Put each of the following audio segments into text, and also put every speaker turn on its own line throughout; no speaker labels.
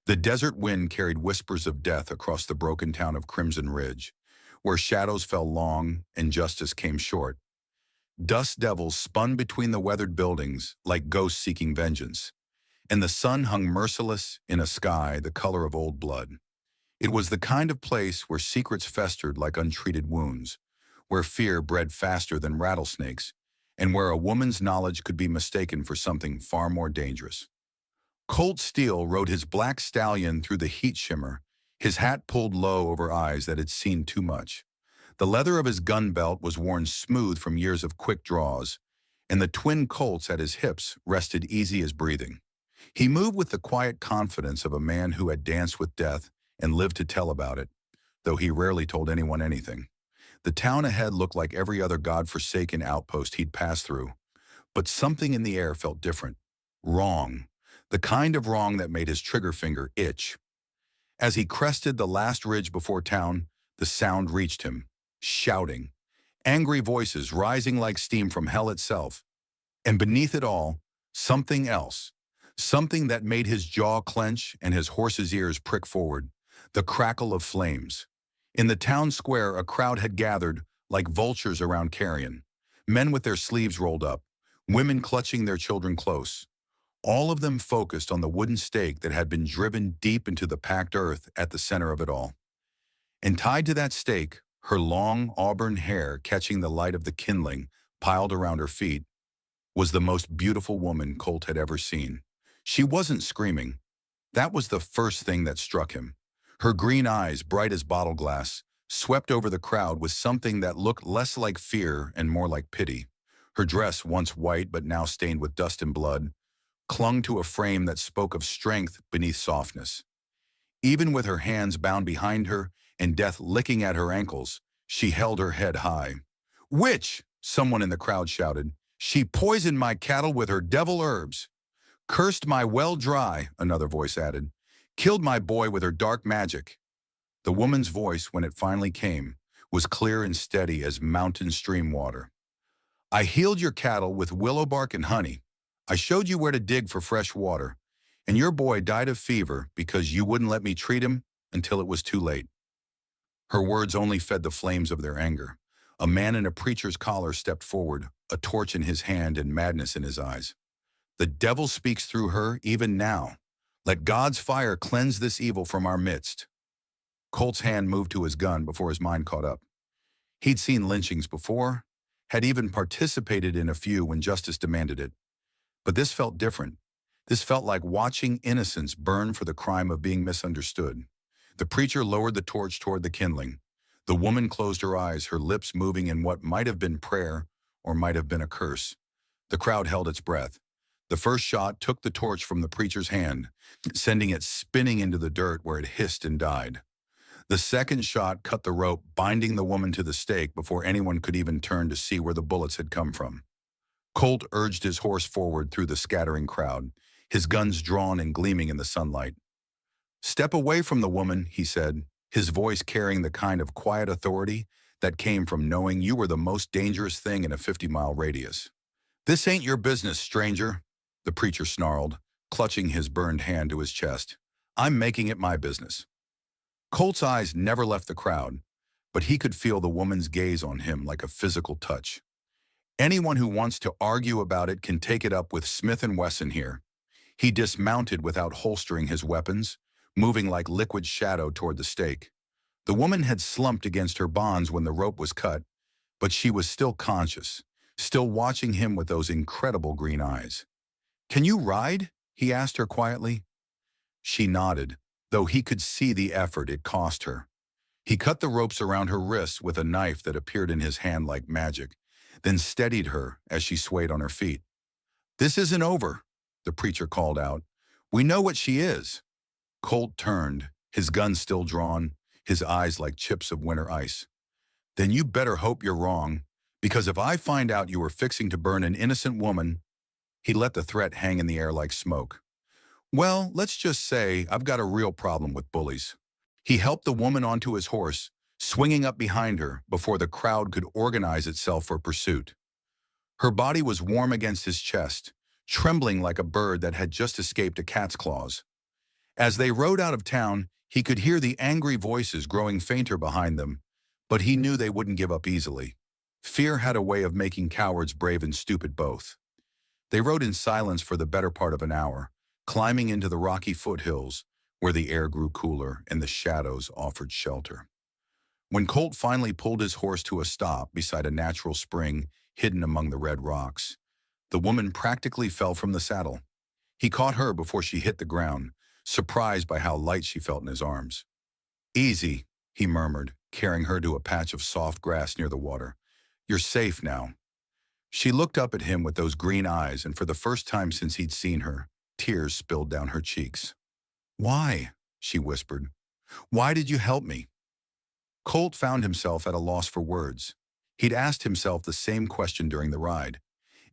The desert wind carried whispers of death across the broken town of Crimson Ridge, where shadows fell long and justice came short. Dust devils spun between the weathered buildings like ghosts seeking vengeance, and the sun hung merciless in a sky the color of old blood. It was the kind of place where secrets festered like untreated wounds, where fear bred faster than rattlesnakes, and where a woman's knowledge could be mistaken for something far more dangerous. Colt Steele rode his black stallion through the heat shimmer, his hat pulled low over eyes that had seen too much. The leather of his gun belt was worn smooth from years of quick draws, and the twin Colts at his hips rested easy as breathing. He moved with the quiet confidence of a man who had danced with death and lived to tell about it, though he rarely told anyone anything. The town ahead looked like every other god-forsaken outpost he'd passed through, but something in the air felt different. Wrong. The kind of wrong that made his trigger finger itch. As he crested the last ridge before town, the sound reached him, shouting, angry voices rising like steam from hell itself. And beneath it all, something else, something that made his jaw clench and his horse's ears prick forward, the crackle of flames. In the town square, a crowd had gathered like vultures around carrion, men with their sleeves rolled up, women clutching their children close, all of them focused on the wooden stake that had been driven deep into the packed earth at the center of it all. And tied to that stake, her long auburn hair catching the light of the kindling piled around her feet, was the most beautiful woman Colt had ever seen. She wasn't screaming. That was the first thing that struck him. Her green eyes, bright as bottle glass, swept over the crowd with something that looked less like fear and more like pity. Her dress, once white but now stained with dust and blood, clung to a frame that spoke of strength beneath softness. Even with her hands bound behind her and death licking at her ankles, she held her head high. "Witch!" someone in the crowd shouted. "She poisoned my cattle with her devil herbs. Cursed my well dry," another voice added. "Killed my boy with her dark magic." The woman's voice, when it finally came, was clear and steady as mountain stream water. "I healed your cattle with willow bark and honey. I showed you where to dig for fresh water, and your boy died of fever because you wouldn't let me treat him until it was too late." Her words only fed the flames of their anger. A man in a preacher's collar stepped forward, a torch in his hand and madness in his eyes. "The devil speaks through her even now. Let God's fire cleanse this evil from our midst." Colt's hand moved to his gun before his mind caught up. He'd seen lynchings before, had even participated in a few when justice demanded it. But this felt different. This felt like watching innocence burn for the crime of being misunderstood. The preacher lowered the torch toward the kindling. The woman closed her eyes, her lips moving in what might have been prayer or might have been a curse. The crowd held its breath. The first shot took the torch from the preacher's hand, sending it spinning into the dirt where it hissed and died. The second shot cut the rope, binding the woman to the stake before anyone could even turn to see where the bullets had come from. Colt urged his horse forward through the scattering crowd, his guns drawn and gleaming in the sunlight. "Step away from the woman," he said, his voice carrying the kind of quiet authority that came from knowing you were the most dangerous thing in a 50-mile radius. "This ain't your business, stranger," the preacher snarled, clutching his burned hand to his chest. "I'm making it my business." Colt's eyes never left the crowd, but he could feel the woman's gaze on him like a physical touch. "Anyone who wants to argue about it can take it up with Smith & Wesson here." He dismounted without holstering his weapons, moving like liquid shadow toward the stake. The woman had slumped against her bonds when the rope was cut, but she was still conscious, still watching him with those incredible green eyes. "Can you ride?" he asked her quietly. She nodded, though he could see the effort it cost her. He cut the ropes around her wrists with a knife that appeared in his hand like magic, then steadied her as she swayed on her feet. "This isn't over," the preacher called out. "We know what she is." Colt turned, his gun still drawn, his eyes like chips of winter ice. "Then you better hope you're wrong, because if I find out you were fixing to burn an innocent woman—" He let the threat hang in the air like smoke. "Well, let's just say I've got a real problem with bullies." He helped the woman onto his horse, swinging up behind her before the crowd could organize itself for pursuit. Her body was warm against his chest, trembling like a bird that had just escaped a cat's claws. As they rode out of town, he could hear the angry voices growing fainter behind them, but he knew they wouldn't give up easily. Fear had a way of making cowards brave and stupid both. They rode in silence for the better part of an hour, climbing into the rocky foothills, where the air grew cooler and the shadows offered shelter. When Colt finally pulled his horse to a stop beside a natural spring hidden among the red rocks, the woman practically fell from the saddle. He caught her before she hit the ground, surprised by how light she felt in his arms. "Easy," he murmured, carrying her to a patch of soft grass near the water. "You're safe now." She looked up at him with those green eyes, and for the first time since he'd seen her, tears spilled down her cheeks. "Why?" she whispered. "Why did you help me?" Colt found himself at a loss for words. He'd asked himself the same question during the ride,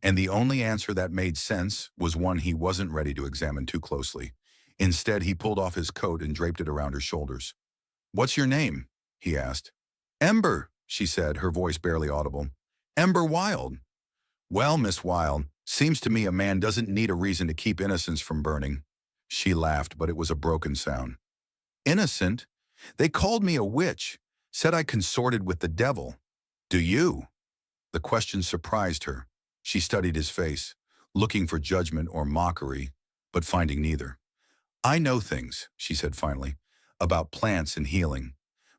and the only answer that made sense was one he wasn't ready to examine too closely. Instead, he pulled off his coat and draped it around her shoulders. "What's your name?" he asked. "Ember," she said, her voice barely audible. "Ember Wilde." "Well, Miss Wilde, seems to me a man doesn't need a reason to keep innocence from burning." She laughed, but it was a broken sound. "Innocent? They called me a witch, said I consorted with the devil. Do you?" The question surprised her. She studied his face, looking for judgment or mockery, but finding neither. "I know things," she said finally, "about plants and healing.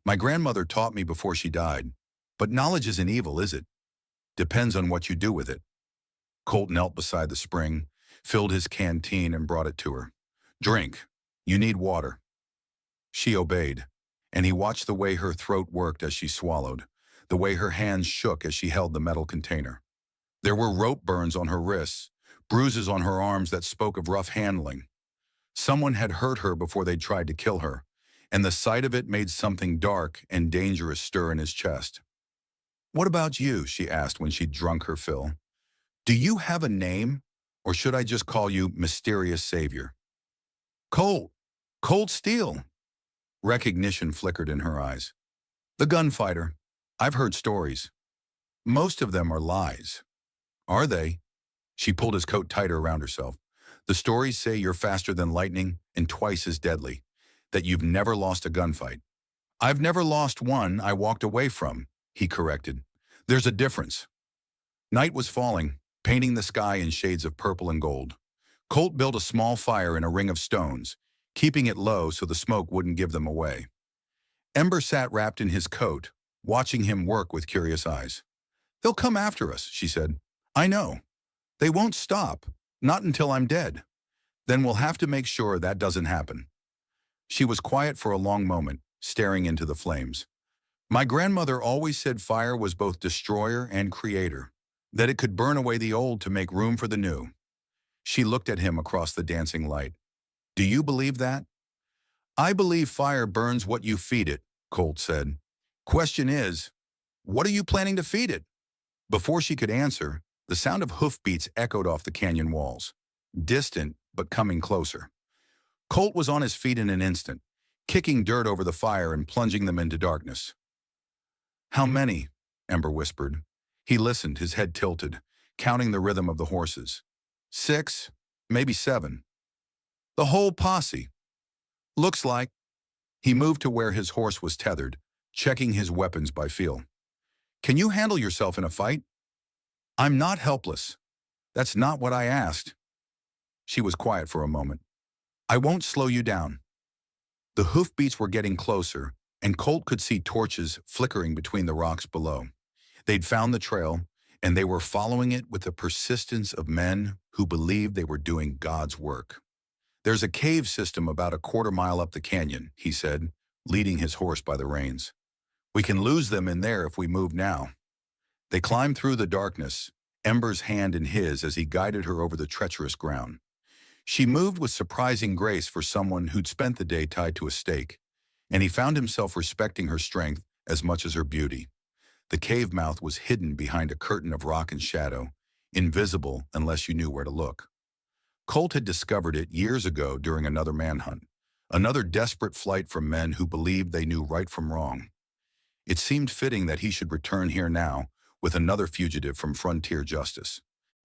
My grandmother taught me before she died. But knowledge isn't evil, is it? Depends on what you do with it." Colt knelt beside the spring, filled his canteen and brought it to her. "Drink. You need water." She obeyed, and he watched the way her throat worked as she swallowed, the way her hands shook as she held the metal container. There were rope burns on her wrists, bruises on her arms that spoke of rough handling. Someone had hurt her before they tried to kill her, and the sight of it made something dark and dangerous stir in his chest. "What about you?" she asked when she'd drunk her fill. "Do you have a name, or should I just call you Mysterious Savior?" Colt Steele." Recognition flickered in her eyes. "The gunfighter. I've heard stories. Most of them are lies." "Are they?" She pulled his coat tighter around herself. "The stories say you're faster than lightning and twice as deadly, that you've never lost a gunfight." "I've never lost one I walked away from," he corrected. "There's a difference." Night was falling, painting the sky in shades of purple and gold. Colt built a small fire in a ring of stones, keeping it low so the smoke wouldn't give them away. Ember sat wrapped in his coat, watching him work with curious eyes. "They'll come after us," she said. "I know. They won't stop, not until I'm dead. Then we'll have to make sure that doesn't happen." She was quiet for a long moment, staring into the flames. "My grandmother always said fire was both destroyer and creator, that it could burn away the old to make room for the new." She looked at him across the dancing light. "Do you believe that?" "I believe fire burns what you feed it," Colt said. "Question is, what are you planning to feed it?" Before she could answer, the sound of hoofbeats echoed off the canyon walls, distant but coming closer. Colt was on his feet in an instant, kicking dirt over the fire and plunging them into darkness. "How many?" Ember whispered. He listened, his head tilted, counting the rhythm of the horses. 6, maybe 7. "The whole posse." "Looks like." He moved to where his horse was tethered, checking his weapons by feel. "Can you handle yourself in a fight?" "I'm not helpless. That's not what I asked." She was quiet for a moment. "I won't slow you down." The hoofbeats were getting closer, and Colt could see torches flickering between the rocks below. They'd found the trail, and they were following it with the persistence of men who believed they were doing God's work. "There's a cave system about a quarter-mile up the canyon," he said, leading his horse by the reins. "We can lose them in there if we move now." They climbed through the darkness, Ember's hand in his as he guided her over the treacherous ground. She moved with surprising grace for someone who'd spent the day tied to a stake, and he found himself respecting her strength as much as her beauty. The cave mouth was hidden behind a curtain of rock and shadow, invisible unless you knew where to look. Colt had discovered it years ago during another manhunt, another desperate flight from men who believed they knew right from wrong. It seemed fitting that he should return here now with another fugitive from frontier justice.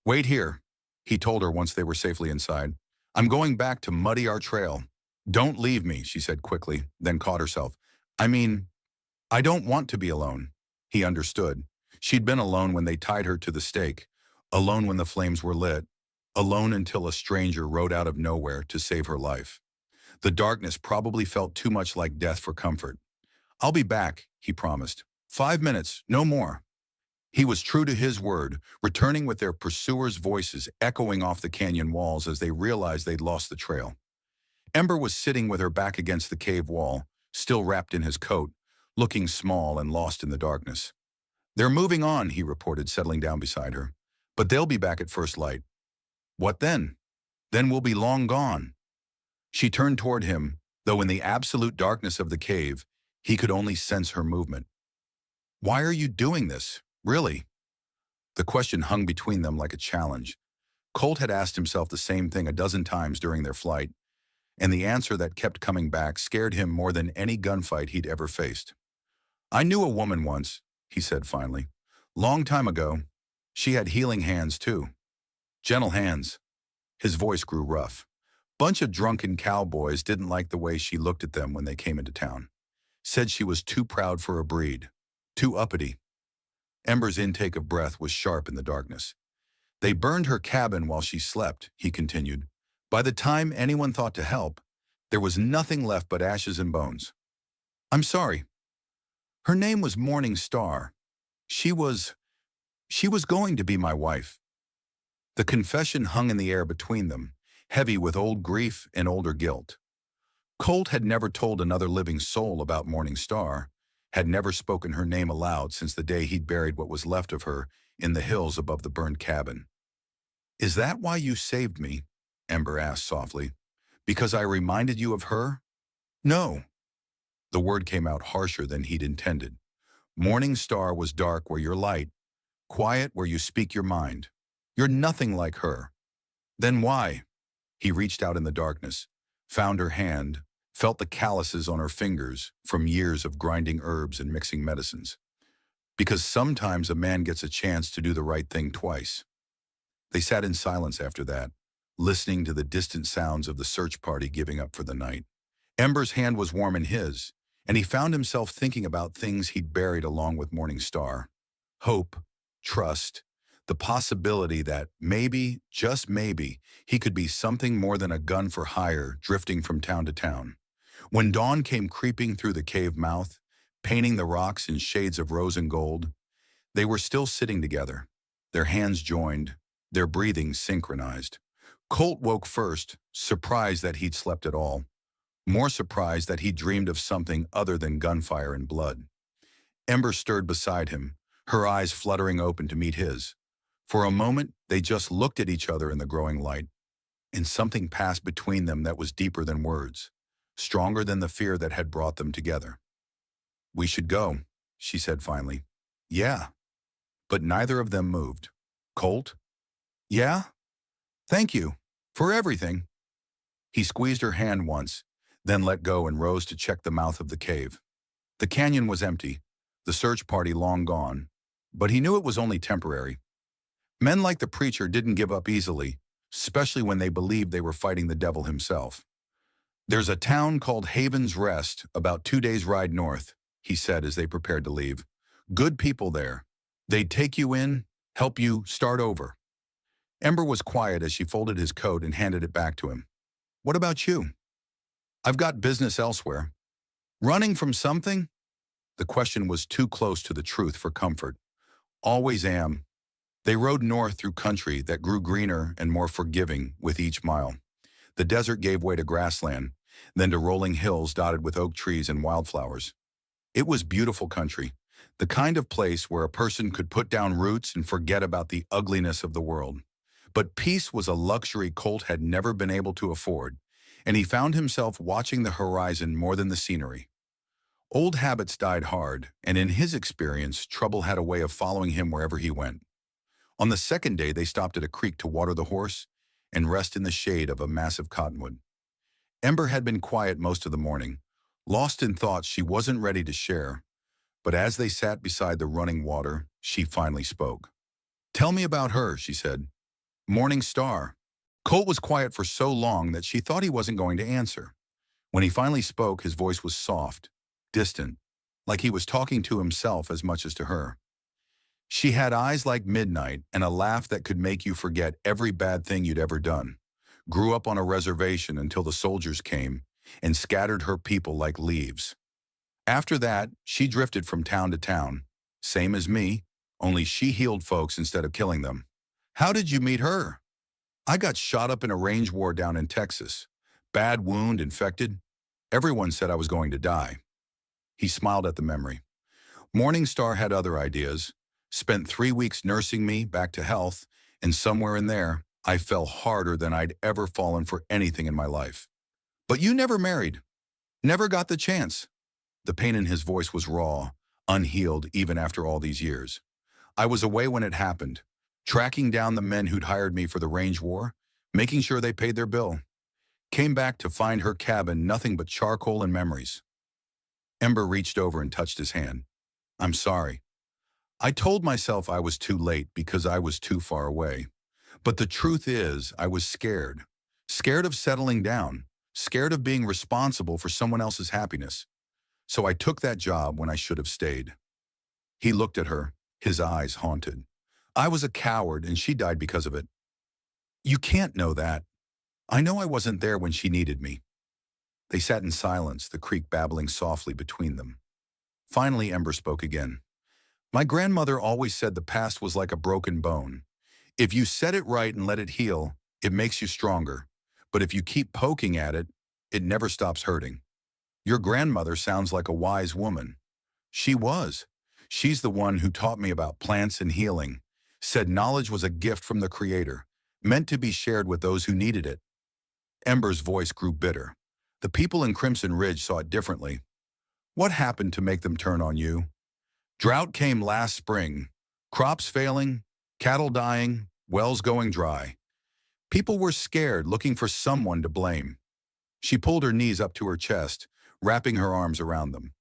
"Wait here," he told her once they were safely inside. "I'm going back to muddy our trail." Don't leave me, she said quickly, then caught herself. I mean, I don't want to be alone. He understood. She'd been alone when they tied her to the stake, alone when the flames were lit, alone until a stranger rode out of nowhere to save her life. The darkness probably felt too much like death for comfort. I'll be back, he promised. 5 minutes, no more. He was true to his word, returning with their pursuers' voices echoing off the canyon walls as they realized they'd lost the trail. Ember was sitting with her back against the cave wall, still wrapped in his coat, looking small and lost in the darkness. They're moving on, he reported, settling down beside her. But they'll be back at first light. What then? Then we'll be long gone. She turned toward him, though in the absolute darkness of the cave, he could only sense her movement. Why are you doing this? Really? The question hung between them like a challenge. Colt had asked himself the same thing a dozen times during their flight, and the answer that kept coming back scared him more than any gunfight he'd ever faced. I knew a woman once, he said finally. Long time ago. She had healing hands, too. Gentle hands. His voice grew rough. Bunch of drunken cowboys didn't like the way she looked at them when they came into town. Said she was too proud for a breed. Too uppity. Ember's intake of breath was sharp in the darkness. They burned her cabin while she slept, he continued. By the time anyone thought to help, there was nothing left but ashes and bones. I'm sorry. Her name was Morning Star. She was going to be my wife. The confession hung in the air between them, heavy with old grief and older guilt. Colt had never told another living soul about Morning Star, had never spoken her name aloud since the day he'd buried what was left of her in the hills above the burned cabin. Is that why you saved me? Ember asked softly. Because I reminded you of her? No. The word came out harsher than he'd intended. Morning Star was dark where you're light, quiet where you speak your mind. You're nothing like her. Then why? He reached out in the darkness, found her hand, felt the calluses on her fingers from years of grinding herbs and mixing medicines. Because sometimes a man gets a chance to do the right thing twice. They sat in silence after that, listening to the distant sounds of the search party giving up for the night. Ember's hand was warm in his, and he found himself thinking about things he'd buried along with Morning Star. Hope, trust, the possibility that maybe, just maybe, he could be something more than a gun for hire drifting from town to town. When dawn came creeping through the cave mouth, painting the rocks in shades of rose and gold, they were still sitting together, their hands joined, their breathing synchronized. Colt woke first, surprised that he'd slept at all, more surprised that he dreamed of something other than gunfire and blood. Ember stirred beside him, her eyes fluttering open to meet his. For a moment, they just looked at each other in the growing light, and something passed between them that was deeper than words, stronger than the fear that had brought them together. We should go, she said finally. Yeah. But neither of them moved. Colt? Yeah? Thank you. For everything. He squeezed her hand once, then let go and rose to check the mouth of the cave. The canyon was empty, the search party long gone, but he knew it was only temporary. Men like the preacher didn't give up easily, especially when they believed they were fighting the devil himself. There's a town called Haven's Rest, about 2 days' ride north, he said as they prepared to leave. Good people there. They'd take you in, help you start over. Ember was quiet as she folded his coat and handed it back to him. What about you? I've got business elsewhere. Running from something? The question was too close to the truth for comfort. Always am. They rode north through country that grew greener and more forgiving with each mile. The desert gave way to grassland, then to rolling hills dotted with oak trees and wildflowers. It was beautiful country, the kind of place where a person could put down roots and forget about the ugliness of the world. But peace was a luxury Colt had never been able to afford, and he found himself watching the horizon more than the scenery. Old habits died hard, and in his experience, trouble had a way of following him wherever he went. On the second day, they stopped at a creek to water the horse and rest in the shade of a massive cottonwood. Ember had been quiet most of the morning, lost in thoughts she wasn't ready to share, but as they sat beside the running water, she finally spoke. Tell me about her, she said. Morning Star. Colt was quiet for so long that she thought he wasn't going to answer. When he finally spoke, his voice was soft, distant, like he was talking to himself as much as to her. She had eyes like midnight and a laugh that could make you forget every bad thing you'd ever done. Grew up on a reservation until the soldiers came and scattered her people like leaves. After that, she drifted from town to town. Same as me, only she healed folks instead of killing them. How did you meet her? I got shot up in a range war down in Texas. Bad wound, infected. Everyone said I was going to die. He smiled at the memory. Morningstar had other ideas. Spent 3 weeks nursing me back to health, and somewhere in there, I fell harder than I'd ever fallen for anything in my life. But you never married. Never got the chance. The pain in his voice was raw, unhealed even after all these years. I was away when it happened, tracking down the men who'd hired me for the range war, making sure they paid their bill. Came back to find her cabin nothing but charcoal and memories. Ember reached over and touched his hand. I'm sorry. I told myself I was too late because I was too far away. But the truth is, I was scared. Scared of settling down. Scared of being responsible for someone else's happiness. So I took that job when I should have stayed. He looked at her, his eyes haunted. I was a coward and she died because of it. You can't know that. I know I wasn't there when she needed me. They sat in silence, the creek babbling softly between them. Finally, Ember spoke again. My grandmother always said the past was like a broken bone. If you set it right and let it heal, it makes you stronger. But if you keep poking at it, it never stops hurting. Your grandmother sounds like a wise woman. She was. She's the one who taught me about plants and healing, said knowledge was a gift from the Creator, meant to be shared with those who needed it. Ember's voice grew bitter. The people in Crimson Ridge saw it differently. What happened to make them turn on you? Drought came last spring. Crops failing, cattle dying, wells going dry. People were scared, looking for someone to blame. She pulled her knees up to her chest, wrapping her arms around them.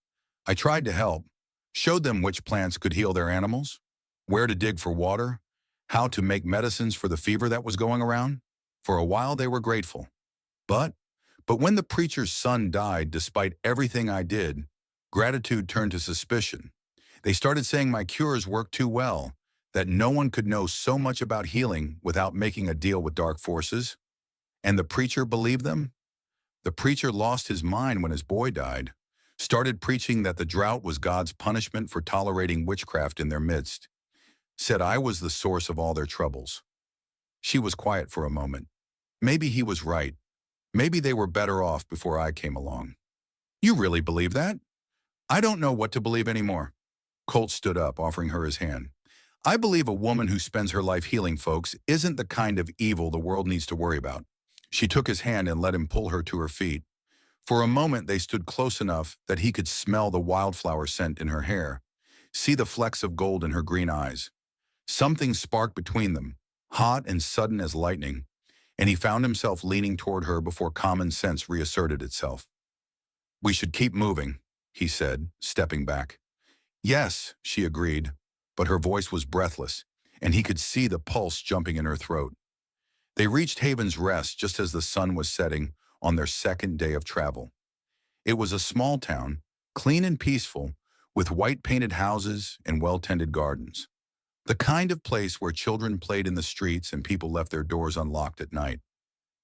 I tried to help, showed them which plants could heal their animals, where to dig for water, how to make medicines for the fever that was going around. For a while they were grateful. But when the preacher's son died despite everything I did, gratitude turned to suspicion. They started saying my cures worked too well, that no one could know so much about healing without making a deal with dark forces. And the preacher believed them? The preacher lost his mind when his boy died, started preaching that the drought was God's punishment for tolerating witchcraft in their midst, said I was the source of all their troubles. She was quiet for a moment. Maybe he was right. Maybe they were better off before I came along. You really believe that? I don't know what to believe anymore. Colt stood up, offering her his hand. I believe a woman who spends her life healing folks isn't the kind of evil the world needs to worry about. She took his hand and let him pull her to her feet. For a moment, they stood close enough that he could smell the wildflower scent in her hair, see the flecks of gold in her green eyes. Something sparked between them, hot and sudden as lightning, and he found himself leaning toward her before common sense reasserted itself. We should keep moving, he said, stepping back. Yes, she agreed, but her voice was breathless, and he could see the pulse jumping in her throat. They reached Haven's Rest just as the sun was setting on their second day of travel. It was a small town, clean and peaceful, with white-painted houses and well-tended gardens. The kind of place where children played in the streets and people left their doors unlocked at night.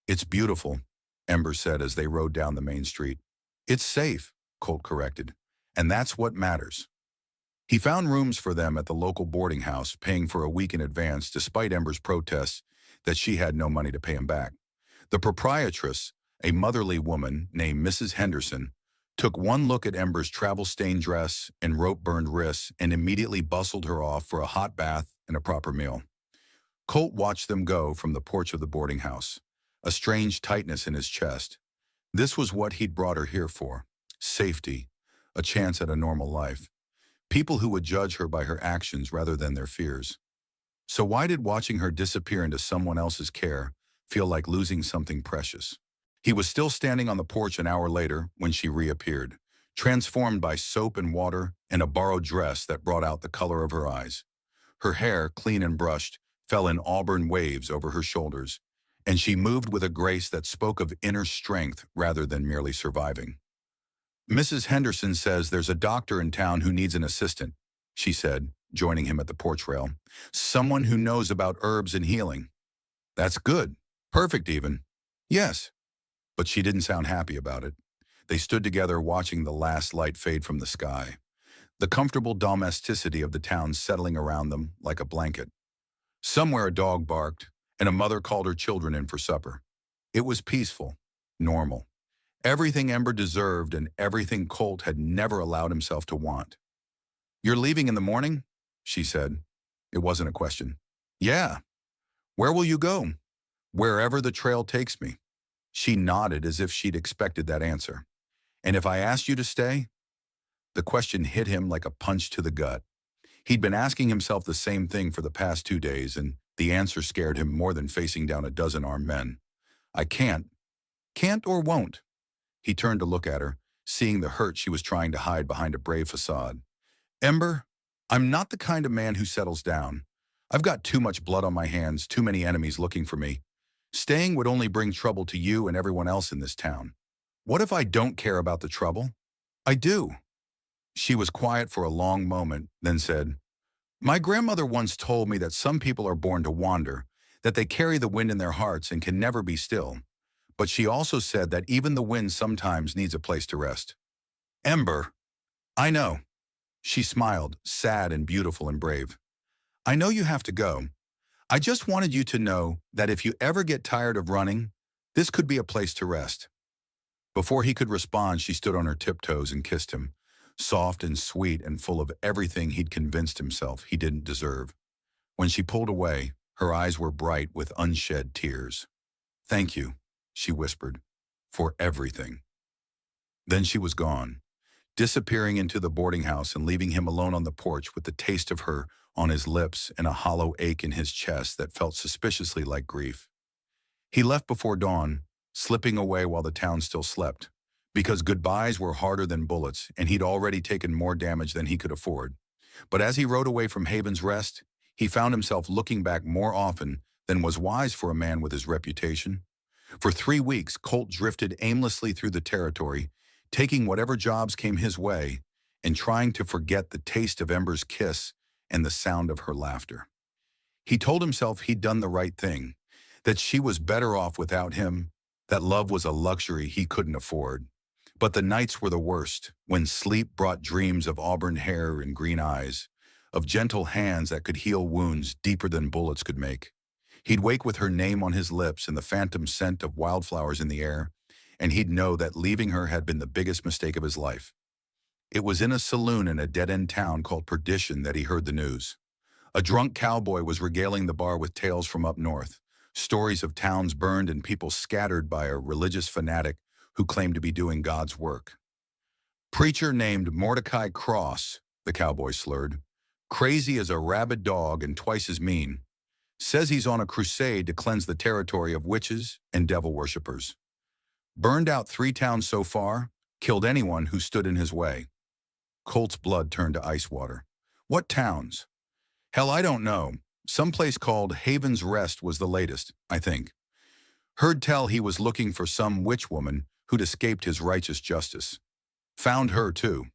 It's beautiful, Ember said as they rode down the main street. It's safe, Colt corrected, and that's what matters. He found rooms for them at the local boarding house, paying for a week in advance despite Ember's protests that she had no money to pay him back. The proprietress, a motherly woman named Mrs. Henderson, took one look at Ember's travel-stained dress and rope-burned wrists and immediately bustled her off for a hot bath and a proper meal. Colt watched them go from the porch of the boarding house, a strange tightness in his chest. This was what he'd brought her here for: safety, a chance at a normal life. People who would judge her by her actions rather than their fears. So why did watching her disappear into someone else's care feel like losing something precious? He was still standing on the porch an hour later when she reappeared, transformed by soap and water and a borrowed dress that brought out the color of her eyes. Her hair, clean and brushed, fell in auburn waves over her shoulders, and she moved with a grace that spoke of inner strength rather than merely surviving. "Mrs. Henderson says there's a doctor in town who needs an assistant," she said, joining him at the porch rail. "Someone who knows about herbs and healing." "That's good. Perfect even." "Yes." But she didn't sound happy about it. They stood together watching the last light fade from the sky, the comfortable domesticity of the town settling around them like a blanket. Somewhere a dog barked, and a mother called her children in for supper. It was peaceful, normal. Everything Ember deserved and everything Colt had never allowed himself to want. "You're leaving in the morning?" she said. It wasn't a question. "Yeah." "Where will you go?" "Wherever the trail takes me." She nodded as if she'd expected that answer. "And if I asked you to stay?" The question hit him like a punch to the gut. He'd been asking himself the same thing for the past 2 days, and the answer scared him more than facing down a dozen armed men. "I can't." "Can't or won't?" He turned to look at her, seeing the hurt she was trying to hide behind a brave facade. "Ember, I'm not the kind of man who settles down. I've got too much blood on my hands, too many enemies looking for me. Staying would only bring trouble to you and everyone else in this town." "What if I don't care about the trouble?" "I do." She was quiet for a long moment, then said, "My grandmother once told me that some people are born to wander, that they carry the wind in their hearts and can never be still. But she also said that even the wind sometimes needs a place to rest." "Ember." "I know." She smiled, sad and beautiful and brave. "I know you have to go. I just wanted you to know that if you ever get tired of running, this could be a place to rest." Before he could respond, she stood on her tiptoes and kissed him, soft and sweet and full of everything he'd convinced himself he didn't deserve. When she pulled away, her eyes were bright with unshed tears. "Thank you," she whispered, "for everything." Then she was gone, disappearing into the boarding house and leaving him alone on the porch with the taste of her on his lips and a hollow ache in his chest that felt suspiciously like grief. He left before dawn, slipping away while the town still slept, because goodbyes were harder than bullets and he'd already taken more damage than he could afford. But as he rode away from Haven's Rest, he found himself looking back more often than was wise for a man with his reputation. For 3 weeks, Colt drifted aimlessly through the territory, taking whatever jobs came his way and trying to forget the taste of Ember's kiss and the sound of her laughter. He told himself he'd done the right thing, that she was better off without him, that love was a luxury he couldn't afford. But the nights were the worst, when sleep brought dreams of auburn hair and green eyes, of gentle hands that could heal wounds deeper than bullets could make. He'd wake with her name on his lips and the phantom scent of wildflowers in the air, and he'd know that leaving her had been the biggest mistake of his life. It was in a saloon in a dead-end town called Perdition that he heard the news. A drunk cowboy was regaling the bar with tales from up north, stories of towns burned and people scattered by a religious fanatic who claimed to be doing God's work. "Preacher named Mordecai Cross," the cowboy slurred. "Crazy as a rabid dog and twice as mean. Says he's on a crusade to cleanse the territory of witches and devil worshippers. Burned out 3 towns so far, killed anyone who stood in his way." Colt's blood turned to ice water. "What towns?" "Hell, I don't know. Some place called Haven's Rest was the latest, I think. Heard tell he was looking for some witch woman who'd escaped his righteous justice. Found her, too."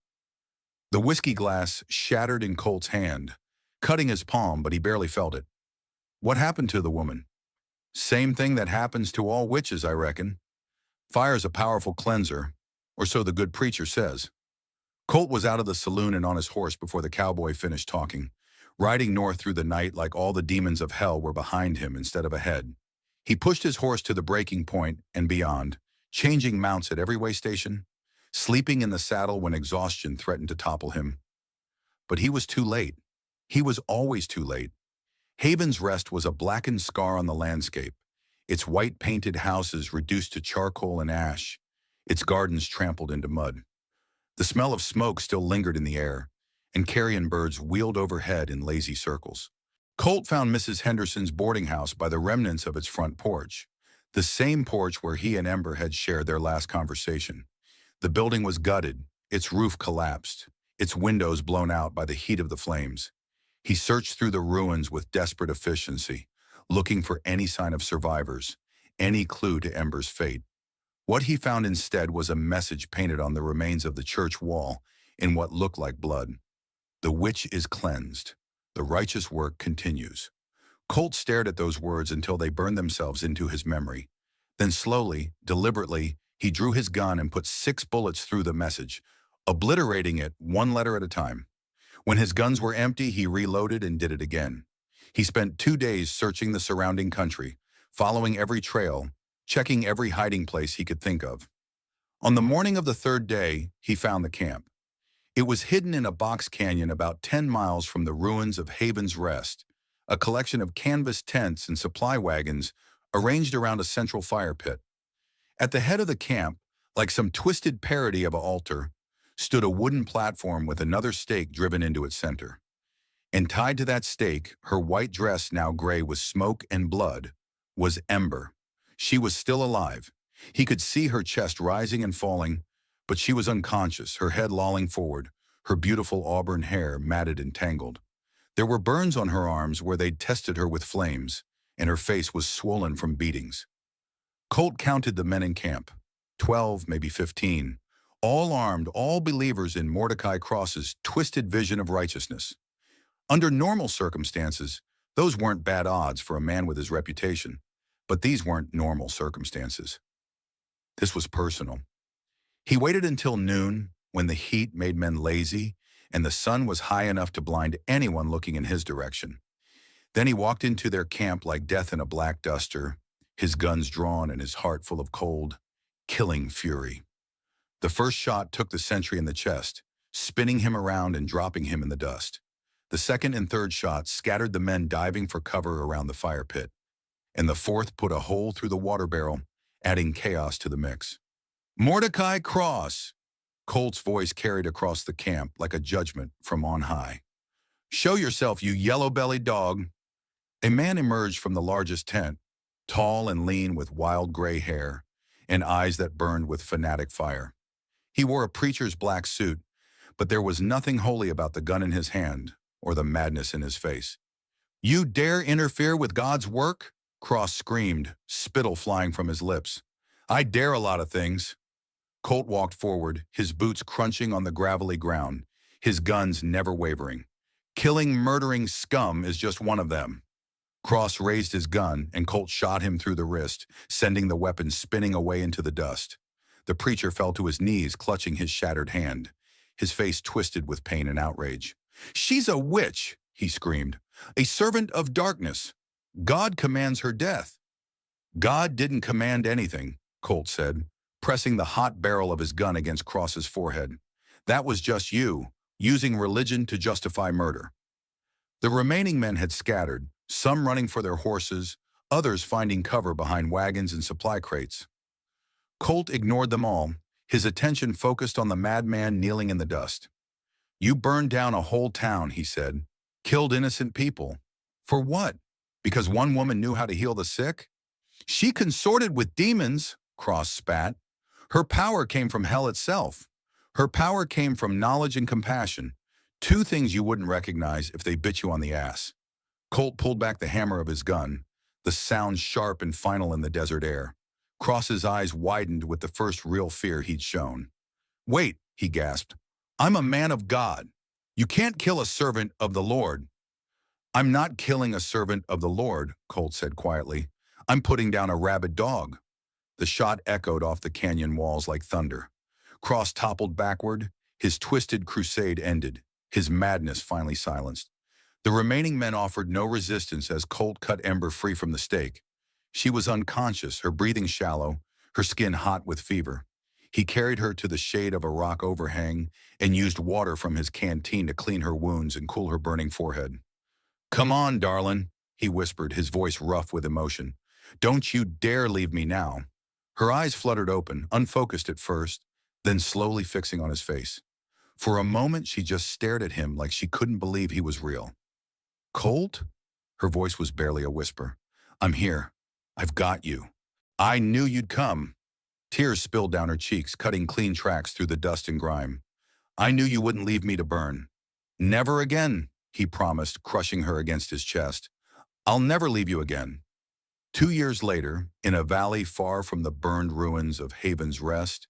The whiskey glass shattered in Colt's hand, cutting his palm, but he barely felt it. "What happened to the woman?" "Same thing that happens to all witches, I reckon. Fire's a powerful cleanser, or so the good preacher says." Colt was out of the saloon and on his horse before the cowboy finished talking, riding north through the night like all the demons of hell were behind him instead of ahead. He pushed his horse to the breaking point and beyond, changing mounts at every way station, sleeping in the saddle when exhaustion threatened to topple him. But he was too late. He was always too late. Haven's Rest was a blackened scar on the landscape, its white-painted houses reduced to charcoal and ash, its gardens trampled into mud. The smell of smoke still lingered in the air, and carrion birds wheeled overhead in lazy circles. Colt found Mrs. Henderson's boarding house by the remnants of its front porch, the same porch where he and Ember had shared their last conversation. The building was gutted, its roof collapsed, its windows blown out by the heat of the flames. He searched through the ruins with desperate efficiency, looking for any sign of survivors, any clue to Ember's fate. What he found instead was a message painted on the remains of the church wall in what looked like blood. The witch is cleansed. The righteous work continues. Colt stared at those words until they burned themselves into his memory. Then slowly, deliberately, he drew his gun and put 6 bullets through the message, obliterating it one letter at a time. When his guns were empty, he reloaded and did it again. He spent 2 days searching the surrounding country, following every trail, checking every hiding place he could think of. On the morning of the 3rd day, he found the camp. It was hidden in a box canyon about 10 miles from the ruins of Haven's Rest, a collection of canvas tents and supply wagons arranged around a central fire pit. At the head of the camp, like some twisted parody of an altar, stood a wooden platform with another stake driven into its center. And tied to that stake, her white dress now gray with smoke and blood, was Ember. She was still alive. He could see her chest rising and falling, but she was unconscious, her head lolling forward, her beautiful auburn hair matted and tangled. There were burns on her arms where they'd tested her with flames, and her face was swollen from beatings. Colt counted the men in camp, 12, maybe 15, all armed, all believers in Mordecai Cross's twisted vision of righteousness. Under normal circumstances, those weren't bad odds for a man with his reputation, but these weren't normal circumstances. This was personal. He waited until noon, when the heat made men lazy and the sun was high enough to blind anyone looking in his direction. Then he walked into their camp like death in a black duster, his guns drawn and his heart full of cold, killing fury. The first shot took the sentry in the chest, spinning him around and dropping him in the dust. The second and third shots scattered the men diving for cover around the fire pit, and the fourth put a hole through the water barrel, adding chaos to the mix. "Mordecai Cross!" Colt's voice carried across the camp like a judgment from on high. "Show yourself, you yellow-bellied dog!" A man emerged from the largest tent, tall and lean with wild gray hair and eyes that burned with fanatic fire. He wore a preacher's black suit, but there was nothing holy about the gun in his hand or the madness in his face. "You dare interfere with God's work?" Cross screamed, spittle flying from his lips. "I dare a lot of things." Colt walked forward, his boots crunching on the gravelly ground, his guns never wavering. "Killing, murdering scum is just one of them." Cross raised his gun, and Colt shot him through the wrist, sending the weapon spinning away into the dust. The preacher fell to his knees, clutching his shattered hand, his face twisted with pain and outrage. "She's a witch," he screamed, "a servant of darkness. God commands her death." "God didn't command anything," Colt said, pressing the hot barrel of his gun against Cross's forehead. "That was just you, using religion to justify murder." The remaining men had scattered, some running for their horses, others finding cover behind wagons and supply crates. Colt ignored them all, his attention focused on the madman kneeling in the dust. "You burned down a whole town," he said. "Killed innocent people. For what? Because one woman knew how to heal the sick?" "She consorted with demons," Cross spat. "Her power came from hell itself. Her power came from knowledge and compassion, 2 things you wouldn't recognize if they bit you on the ass." Colt pulled back the hammer of his gun, the sound sharp and final in the desert air. Cross's eyes widened with the first real fear he'd shown. "Wait," he gasped. "I'm a man of God. You can't kill a servant of the Lord." "I'm not killing a servant of the Lord," Colt said quietly. "I'm putting down a rabid dog." The shot echoed off the canyon walls like thunder. Cross toppled backward, his twisted crusade ended, his madness finally silenced. The remaining men offered no resistance as Colt cut Ember free from the stake. She was unconscious, her breathing shallow, her skin hot with fever. He carried her to the shade of a rock overhang and used water from his canteen to clean her wounds and cool her burning forehead. "Come on, darling," he whispered, his voice rough with emotion. "Don't you dare leave me now." Her eyes fluttered open, unfocused at first, then slowly fixing on his face. For a moment, she just stared at him like she couldn't believe he was real. "Colt?" Her voice was barely a whisper. "I'm here. I've got you. I knew you'd come." Tears spilled down her cheeks, cutting clean tracks through the dust and grime. "I knew you wouldn't leave me to burn." "Never again," he promised, crushing her against his chest. "I'll never leave you again." 2 years later, in a valley far from the burned ruins of Haven's Rest,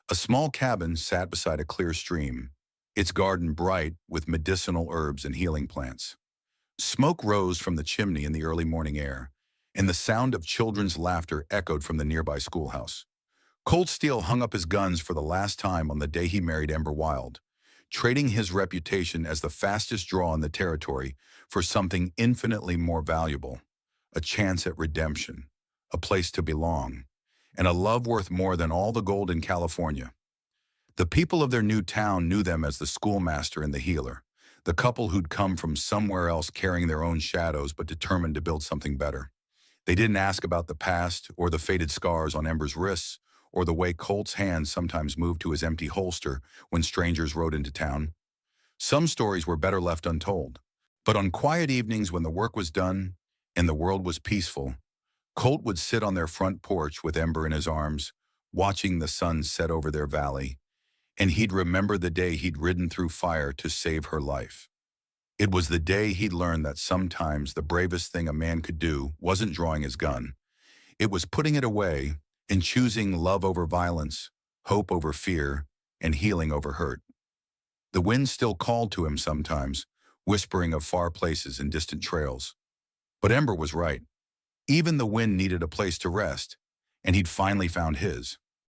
a small cabin sat beside a clear stream, its garden bright with medicinal herbs and healing plants. Smoke rose from the chimney in the early morning air, and the sound of children's laughter echoed from the nearby schoolhouse. Colt Steele hung up his guns for the last time on the day he married Ember Wilde, trading his reputation as the fastest draw in the territory for something infinitely more valuable: a chance at redemption, a place to belong, and a love worth more than all the gold in California. The people of their new town knew them as the schoolmaster and the healer, the couple who'd come from somewhere else carrying their own shadows but determined to build something better. They didn't ask about the past or the faded scars on Ember's wrists or the way Colt's hands sometimes moved to his empty holster when strangers rode into town. Some stories were better left untold. But on quiet evenings when the work was done and the world was peaceful, Colt would sit on their front porch with Ember in his arms, watching the sun set over their valley, and he'd remember the day he'd ridden through fire to save her life. It was the day he'd learned that sometimes the bravest thing a man could do wasn't drawing his gun. It was putting it away and choosing love over violence, hope over fear, and healing over hurt. The wind still called to him sometimes, whispering of far places and distant trails. But Ember was right. Even the wind needed a place to rest, and he'd finally found his.